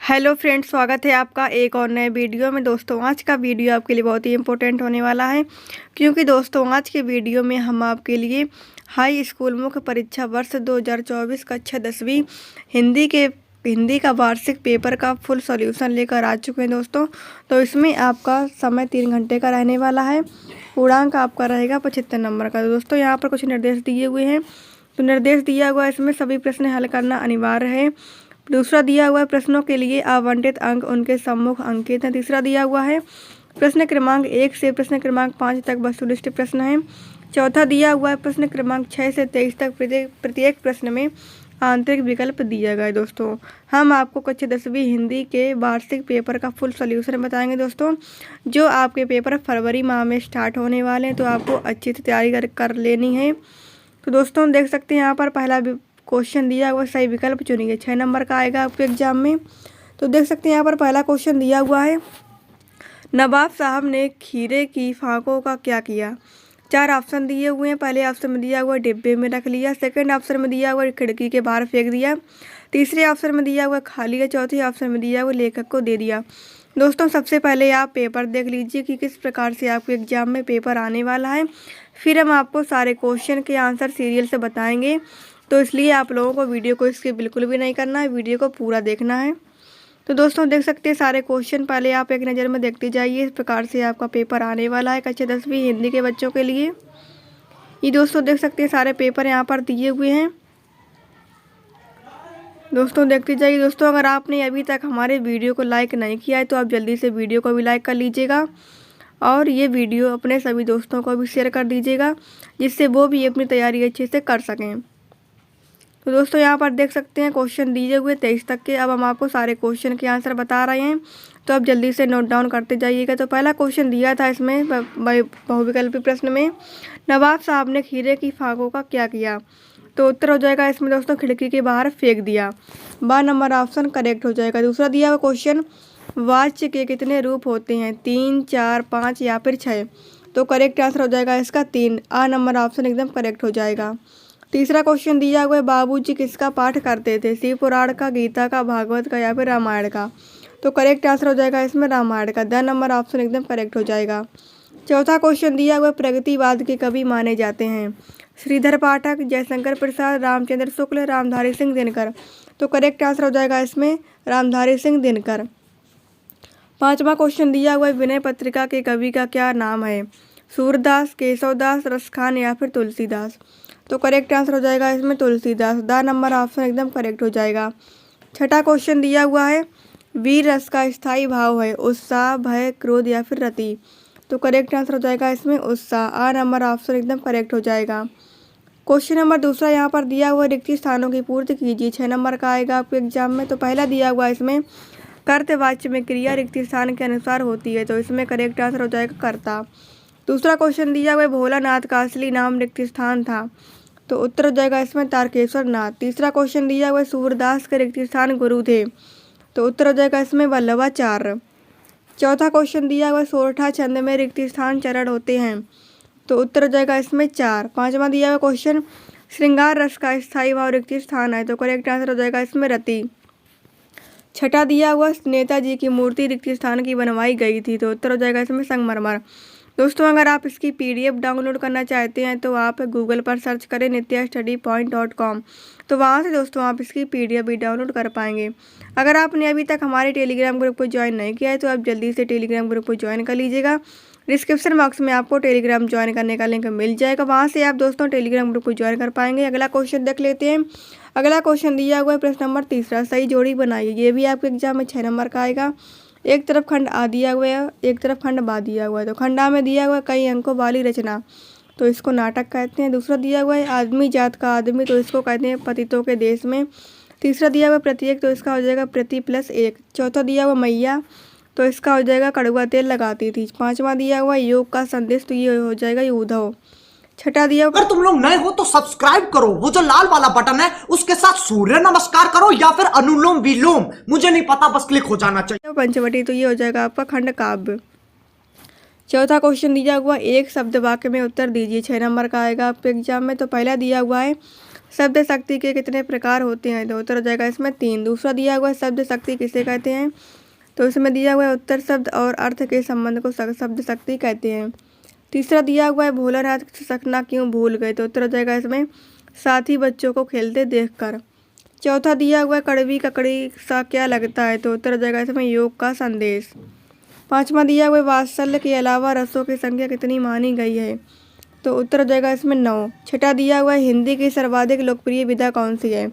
Hello friends, स्वागत है आपका एक और नए वीडियो में। दोस्तों, आज का वीडियो आपके लिए बहुत ही इम्पोर्टेंट होने वाला है, क्योंकि दोस्तों आज के वीडियो में हम आपके लिए हाई स्कूल मुख्य परीक्षा वर्ष 2024 कक्षा 10वीं हिंदी का वार्षिक पेपर का फुल सॉल्यूशन लेकर आ चुके हैं दोस्तों। तो इसमें आपका समय 3 घंटे का रहने वाला है। पूर्णांक आपका रहेगा 75 नंबर का। तो दोस्तों, यहाँ पर कुछ निर्देश दिए हुए हैं। तो निर्देश दिया हुआ है, इसमें सभी प्रश्न हल करना अनिवार्य है। दूसरा दिया हुआ है, प्रश्नों के लिए आवंटित अंक उनके सम्मुख अंकित हैं। तीसरा दिया हुआ है, प्रश्न क्रमांक 1 से प्रश्न क्रमांक 5 तक वस्तुनिष्ठ प्रश्न है। चौथा दिया हुआ है, प्रश्न क्रमांक 6 से 23 तक प्रत्येक प्रश्न में आंतरिक विकल्प दिया गया है। दोस्तों, हम आपको कक्षा 10वीं हिंदी के वार्षिक पेपर का फुल सॉल्यूशन बताएंगे दोस्तों, जो आपके पेपर फरवरी माह में स्टार्ट होने वाले हैं। तो आपको अच्छी से तैयारी कर लेनी है। तो दोस्तों, देख सकते हैं यहाँ पर पहला क्वेश्चन दिया हुआ, सही विकल्प चुनिए। 6 नंबर का आएगा आपके एग्जाम में। तो देख सकते हैं यहाँ पर पहला क्वेश्चन दिया हुआ है, नवाब साहब ने खीरे की फाकों का क्या किया। 4 ऑप्शन दिए हुए हैं। पहले ऑप्शन में दिया हुआ डिब्बे में रख लिया, सेकंड ऑप्शन में दिया हुआ खिड़की के बाहर फेंक दिया, तीसरे ऑप्शन में दिया हुआ खा लिया, चौथे ऑप्शन में दिया हुआ लेखक को दे दिया। दोस्तों, सबसे पहले आप पेपर देख लीजिए कि किस प्रकार से आपके एग्जाम में पेपर आने वाला है। फिर हम आपको सारे क्वेश्चन के आंसर सीरियल से बताएंगे। तो इसलिए आप लोगों को वीडियो को स्किप बिल्कुल भी नहीं करना है, वीडियो को पूरा देखना है। तो दोस्तों, देख सकते हैं सारे क्वेश्चन पहले आप एक नज़र में देखते जाइए। इस प्रकार से आपका पेपर आने वाला है कक्षा 10वीं हिंदी के बच्चों के लिए। ये दोस्तों देख सकते हैं सारे पेपर यहाँ पर दिए हुए हैं। दोस्तों, देखते जाइए। दोस्तों, अगर आपने अभी तक हमारे वीडियो को लाइक नहीं किया है तो आप जल्दी से वीडियो को भी लाइक कर लीजिएगा, और ये वीडियो अपने सभी दोस्तों को भी शेयर कर दीजिएगा, जिससे वो भी अपनी तैयारी अच्छे से कर सकें। तो दोस्तों, यहाँ पर देख सकते हैं क्वेश्चन दिए हुए 23 तक के। अब हम आपको सारे क्वेश्चन के आंसर बता रहे हैं, तो आप जल्दी से नोट डाउन करते जाइएगा। तो पहला क्वेश्चन दिया था इसमें बहुविकल्पी प्रश्न में, नवाब साहब ने खीरे की फाकों का क्या किया। तो उत्तर हो जाएगा इसमें दोस्तों खिड़की के बाहर फेंक दिया। 12 नंबर ऑप्शन करेक्ट हो जाएगा। दूसरा दिया हुआ क्वेश्चन, वाच्य के कितने रूप होते हैं, 3, 4, 5 या फिर 6। तो करेक्ट आंसर हो जाएगा इसका 3। आ नंबर ऑप्शन एकदम करेक्ट हो जाएगा। तीसरा क्वेश्चन दिया हुआ है, बाबूजी किसका पाठ करते थे, शिव पुराण का, गीता का, भागवत का या फिर रामायण का। तो करेक्ट आंसर हो जाएगा इसमें रामायण का। 10 नंबर ऑप्शन एकदम करेक्ट हो जाएगा। चौथा क्वेश्चन दिया हुआ है, प्रगतिवाद के कवि माने जाते हैं, श्रीधर पाठक, जयशंकर प्रसाद, रामचंद्र शुक्ल, रामधारी सिंह दिनकर। तो करेक्ट आंसर हो जाएगा इसमें रामधारी सिंह दिनकर। पांचवा क्वेश्चन दिया हुआ है, विनय पत्रिका के कवि का क्या नाम है, सूरदास, केशवदास, रसखान या फिर तुलसीदास। तो करेक्ट आंसर हो जाएगा इसमें तुलसीदास। 10 नंबर ऑप्शन एकदम करेक्ट हो जाएगा। छठा क्वेश्चन दिया हुआ है, वीर रस का स्थायी भाव है, उत्साह, भय, क्रोध या फिर रति। तो करेक्ट आंसर हो जाएगा इसमें उत्साह। 8 नंबर ऑप्शन एकदम करेक्ट हो जाएगा। क्वेश्चन नंबर दूसरा यहाँ पर दिया हुआ, रिक्त स्थानों की पूर्ति कीजिए। 6 नंबर का आएगा आपके एग्जाम में। तो पहला दिया हुआ इसमें, कर्तवाच्य में क्रिया रिक्त स्थान के अनुसार होती है। तो इसमें करेक्ट आंसर हो जाएगा कर्ता। दूसरा क्वेश्चन दिया हुआ है, भोलानाथ का असली नाम रिक्त स्थान था। तो उत्तर हो जाएगा इसमें तारकेश्वर नाथ। तीसरा क्वेश्चन दिया हुआ है, सूरदास के रिक्त स्थान गुरु थे। तो उत्तर हो जाएगा इसमें वल्लभाचार्य। चौथा क्वेश्चन दिया हुआ है, सोरठा छंद में रिक्त स्थान चरण होते हैं। तो उत्तर हो जाएगा इसमें 4। पांचवा दिया हुआ क्वेश्चन, श्रृंगार रस का स्थायी भाव रिक्त स्थान है। तो करेक्ट आंसर हो जाएगा इसमें रति। छठा दिया हुआ, नेताजी की मूर्ति रिक्त स्थान की बनवाई गई थी। तो उत्तर हो जाएगा इसमें संगमरमर। दोस्तों, अगर आप इसकी PDF डाउनलोड करना चाहते हैं तो आप गूगल पर सर्च करें nityastudypoint.com। तो वहाँ से दोस्तों आप इसकी PDF भी डाउनलोड कर पाएंगे। अगर आपने अभी तक हमारे टेलीग्राम ग्रुप को ज्वाइन नहीं किया है तो आप जल्दी से टेलीग्राम ग्रुप को ज्वाइन कर लीजिएगा। डिस्क्रिप्शन बॉक्स में आपको टेलीग्राम ज्वाइन करने का लिंक मिल जाएगा, वहाँ से आप दोस्तों टेलीग्राम ग्रुप को ज्वाइन कर पाएंगे। अगला क्वेश्चन देख लेते हैं। अगला क्वेश्चन दिया हुआ है, प्रश्न नंबर तीसरा, सही जोड़ी बनाइए। ये भी आपके एग्जाम में 6 नंबर का आएगा। एक तरफ खंड आ दिया हुआ है, एक तरफ खंड बा दिया हुआ है। तो खंडा में दिया हुआ है कई अंकों वाली रचना, तो इसको नाटक कहते हैं। दूसरा दिया हुआ है आदमी जात का आदमी, तो इसको कहते हैं पतितों के देश में। तीसरा दिया हुआ प्रत्येक, तो इसका हो जाएगा प्रति प्लस 1। चौथा दिया हुआ मैया, तो इसका हो जाएगा कड़वा तेल लगाती थी। पांचवा दिया हुआ योग का संदेश, तो ये हो जाएगा उद्धव। छठा दिया, अगर तुम लोग नए हो तो सब्सक्राइब करो, वो जो लाल वाला बटन है उसके साथ सूर्य नमस्कार करो या फिर अनुलोम विलोम, मुझे नहीं पता, बस क्लिक हो जाना चाहिए। पंचवटी, तो ये हो जाएगा आपका खंड काव्य। चौथा क्वेश्चन दिया हुआ, एक शब्द वाक्य में उत्तर दीजिए। 6 नंबर का आएगा आपके एग्जाम में। तो पहला दिया हुआ है, शब्द शक्ति के कितने प्रकार होते हैं? तो उत्तर हो जाएगा इसमें 3। दूसरा दिया हुआ है शब्द शक्ति किसे कहते हैं? तो इसमें दिया हुआ है उत्तर शब्द और अर्थ के संबंध को शब्द शक्ति कहते हैं। तीसरा दिया हुआ है भोलानाथ सकना क्यों भूल गए? तो उत्तर हो जाएगा इसमें साथी बच्चों को खेलते देखकर। चौथा दिया हुआ है कड़वी ककड़ी सा क्या लगता है? तो उत्तर हो जाएगा इसमें योग का संदेश। पांचवा दिया हुआ है वात्सल्य के अलावा रसों की संख्या कितनी मानी गई है? तो उत्तर हो जाएगा इसमें 9। छठा दिया हुआ है हिंदी की सर्वाधिक लोकप्रिय विधा कौन सी है?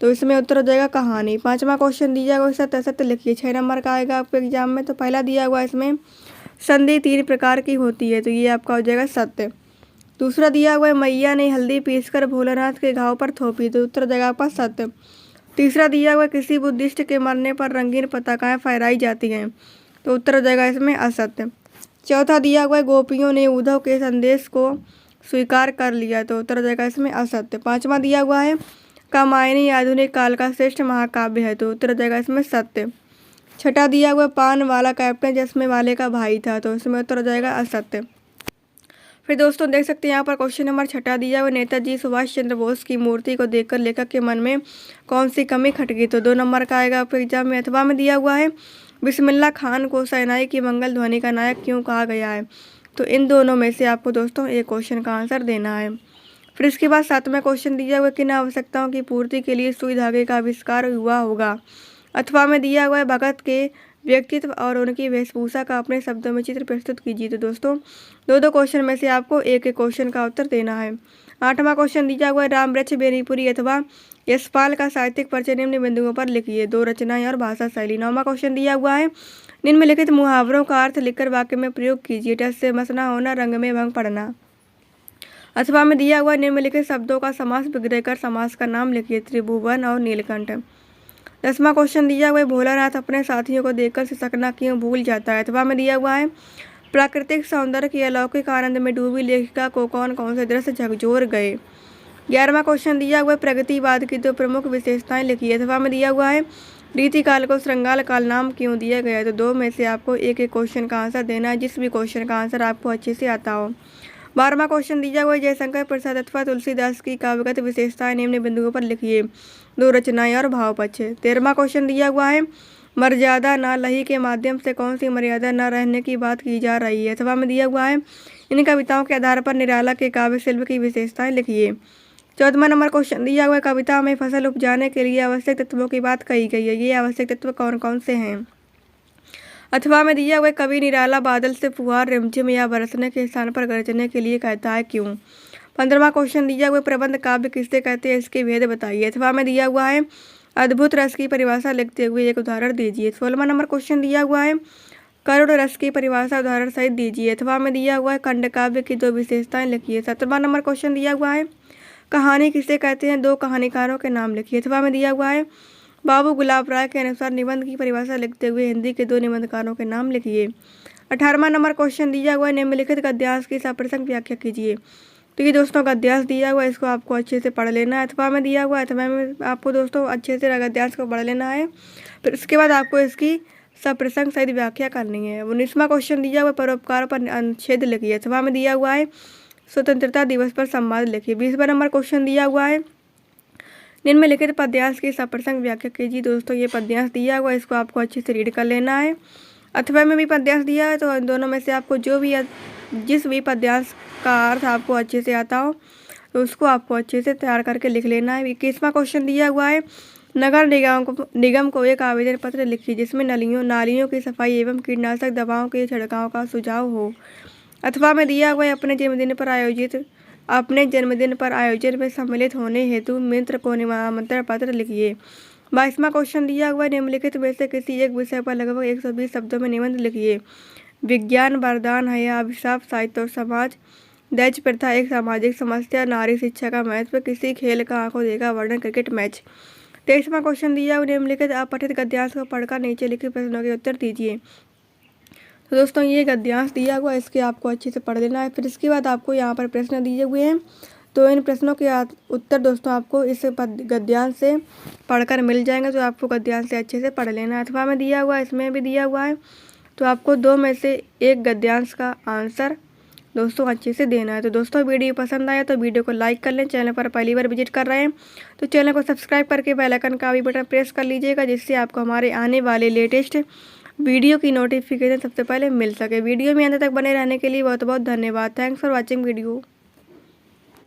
तो इसमें उत्तर हो जाएगा कहानी। पांचवा क्वेश्चन दिया हुआ है सत्य असत्य लिखिए। 6 नंबर का आएगा आपके एग्जाम में। तो पहला दिया हुआ है इसमें संधि 3 प्रकार की होती है, तो ये आपका हो जाएगा सत्य। दूसरा दिया हुआ है मैया ने हल्दी पीसकर भोलानाथ के घाव पर थोपी, तो उत्तर हो जाएगा आपका सत्य। तीसरा दिया हुआ है किसी बुद्धिस्ट के मरने पर रंगीन पताकाएं फहराई जाती हैं, तो उत्तर हो जाएगा इसमें असत्य। चौथा दिया हुआ है गोपियों ने उद्धव के संदेश को स्वीकार कर लिया, तो उत्तर हो जाएगा इसमें असत्य। पांचवा दिया हुआ है कामायनी आधुनिक काल का श्रेष्ठ महाकाव्य है, तो उत्तर हो जाएगा इसमें सत्य। छठा दिया हुआ पान वाला कैप्टन चश्मे वाले का भाई था, तो इसमें उत्तर हो जाएगा असत्य। फिर दोस्तों देख सकते हैं यहाँ पर क्वेश्चन नंबर 6 दिया हुआ नेताजी सुभाष चंद्र बोस की मूर्ति को देखकर लेखक के मन में कौन सी कमी खट गई? तो 2 नंबर का आएगा आपके एग्जाम में। अथवा में दिया हुआ है बिस्मिल्लाह खान को शहनाई की मंगल ध्वनि का नायक क्यों कहा गया है? तो इन दोनों में से आपको दोस्तों एक क्वेश्चन का आंसर देना है। फिर इसके बाद 7वां क्वेश्चन दिया हुआ किन आवश्यकताओं की पूर्ति के लिए सुई धागे का आविष्कार हुआ होगा? अथवा में दिया हुआ है भगत के व्यक्तित्व और उनकी वेशभूषा का अपने शब्दों में चित्र प्रस्तुत कीजिए। तो दोस्तों 2 क्वेश्चन में से आपको एक क्वेश्चन का उत्तर देना है। 8वां क्वेश्चन दिया हुआ है राम वृक्ष बेनीपुरी अथवा यशपाल का साहित्यिक परिचय निम्न बिंदुओं पर लिखिए। 2 रचनाएं और भाषा शैली। 9वां क्वेश्चन दिया हुआ है निम्नलिखित मुहावरों का अर्थ लिखकर वाक्य में प्रयोग कीजिए। टस से मसना होना, रंग में भंग पड़ना। अथवा में दिया हुआ निम्नलिखित शब्दों का समास विग्रह कर समास का नाम लिखिए। त्रिभुवन और नीलकंठ। 10वां क्वेश्चन दिया हुआ है भोलानाथ अपने साथियों को देखकर सिसकना क्यों भूल जाता है? अथवा में दिया हुआ है प्राकृतिक सौंदर्य के अलौकिक आनंद में डूबी लेखिका को कौन कौन से दृश्य झकझोर गए? 11वां क्वेश्चन दिया हुआ है प्रगतिवाद की 2 प्रमुख विशेषताएं लिखिए। अथवा में दिया हुआ है रीतिकाल को श्रृंगाल काल नाम क्यों दिया गया है? तो 2 में से आपको एक क्वेश्चन का आंसर देना है, जिस भी क्वेश्चन का आंसर आपको अच्छे से आता हो। 12वां क्वेश्चन दिया हुआ है जयशंकर प्रसाद अथवा तुलसीदास की काव्यगत विशेषताएं निम्न बिंदुओं पर लिखिए। 2 रचनाएं और भावपक्ष। 13वां क्वेश्चन दिया हुआ है मर्यादा न लही के माध्यम से कौन सी मर्यादा न रहने की बात की जा रही है? अथवा में दिया हुआ है इन कविताओं के आधार पर निराला के काव्य शिल्प की विशेषताएं लिखिए। 14वां नंबर क्वेश्चन दिया हुआ है कविता में फसल उपजाने के लिए आवश्यक तत्वों की बात कही गई है। ये आवश्यक तत्व कौन कौन से हैं? अथवा में दिया हुआ कवि निराला बादल से फुहार रिमझिम या बरसने के स्थान पर गरजने के लिए कहता है क्यों? 15वां क्वेश्चन दिया हुआ प्रबंध काव्य किससे कहते हैं, इसके भेद बताइए। अथवा में दिया हुआ है अद्भुत रस की परिभाषा लिखते हुए एक उदाहरण दीजिए। 16वां नंबर क्वेश्चन दिया हुआ है करुण रस की परिभाषा उदाहरण सहित दीजिए। अथवा में दिया हुआ है खंड काव्य की 2 विशेषताएं लिखिए। 17वां नंबर क्वेश्चन दिया हुआ है कहानी किसे कहते हैं, 2 कहानीकारों के नाम लिखिए। अथवा में दिया हुआ है बाबू गुलाब राय के अनुसार निबंध की परिभाषा लिखते हुए हिंदी के 2 निबंधकारों के नाम लिखिए। 18वां नंबर क्वेश्चन दिया हुआ है निम्नलिखित गद्यांश की सप्रसंग व्याख्या कीजिए। तो ये दोस्तों गद्यांश दिया हुआ है, इसको आपको अच्छे से पढ़ लेना है। अथवा में दिया हुआ है, अथवा में आपको दोस्तों अच्छे से गद्यांश को पढ़ लेना है। फिर उसके बाद आपको इसकी सप्रसंग सहित व्याख्या करनी है। 19वां क्वेश्चन दिया हुआ परोपकार पर अनुच्छेद लिखिए। अथवा में दिया हुआ है स्वतंत्रता दिवस पर संवाद लिखिए। 20वां नंबर क्वेश्चन दिया हुआ है निम्नलिखित पद्यांश की सप्रसंग व्याख्या कीजिए। दोस्तों ये पद्यांश दिया हुआ है, इसको आपको अच्छे से रीड कर लेना है। अथवा में भी पद्यांश दिया है, तो इन दोनों में से आपको जिस भी पद्यांश का अर्थ आपको अच्छे से आता हो तो उसको आपको अच्छे से तैयार करके लिख लेना है। 21वां क्वेश्चन दिया हुआ है नगर निगम को एक आवेदन पत्र लिखिए जिसमें नालियों की सफाई एवं कीटनाशक दवाओं के छिड़काव का सुझाव हो। अथवा में दिया हुआ है अपने जन्मदिन पर आयोजन में सम्मिलित होने हेतु मित्र को निमंत्रण पत्र लिखिए। 22वां क्वेश्चन दिया हुआ है निम्नलिखित में से किसी एक विषय पर लगभग 120 शब्दों में निबंध लिखिए। विज्ञान वरदान है या अभिशाप, साहित्य और समाज, दैज प्रथा एक सामाजिक समस्या, नारी शिक्षा का महत्व, किसी खेल का आंखों देखा वर्णन, क्रिकेट मैच। 23वां क्वेश्चन दिया हुआ निम्नलिखित अपठित गद्यांश को पढ़कर नीचे लिखे प्रश्नों के उत्तर दीजिए। तो दोस्तों ये गद्यांश दिया हुआ है, इसके आपको अच्छे से पढ़ लेना है। फिर इसके बाद आपको यहाँ पर प्रश्न दिए हुए हैं, तो इन प्रश्नों के उत्तर दोस्तों आपको इस गद्यांश से पढ़कर मिल जाएंगे, तो आपको गद्यांश से अच्छे से पढ़ लेना है। अथवा में दिया हुआ है, इसमें भी दिया हुआ है, तो आपको 2 में से एक गद्यांश का आंसर दोस्तों अच्छे से देना है। तो दोस्तों वीडियो पसंद आया तो वीडियो को लाइक कर लें। चैनल पर पहली बार विजिट कर रहे हैं तो चैनल को सब्सक्राइब करके बेल आइकन का भी बटन प्रेस कर लीजिएगा, जिससे आपको हमारे आने वाले लेटेस्ट वीडियो की नोटिफिकेशन सबसे पहले मिल सके। वीडियो में अंत तक बने रहने के लिए बहुत बहुत धन्यवाद। Thanks for watching video.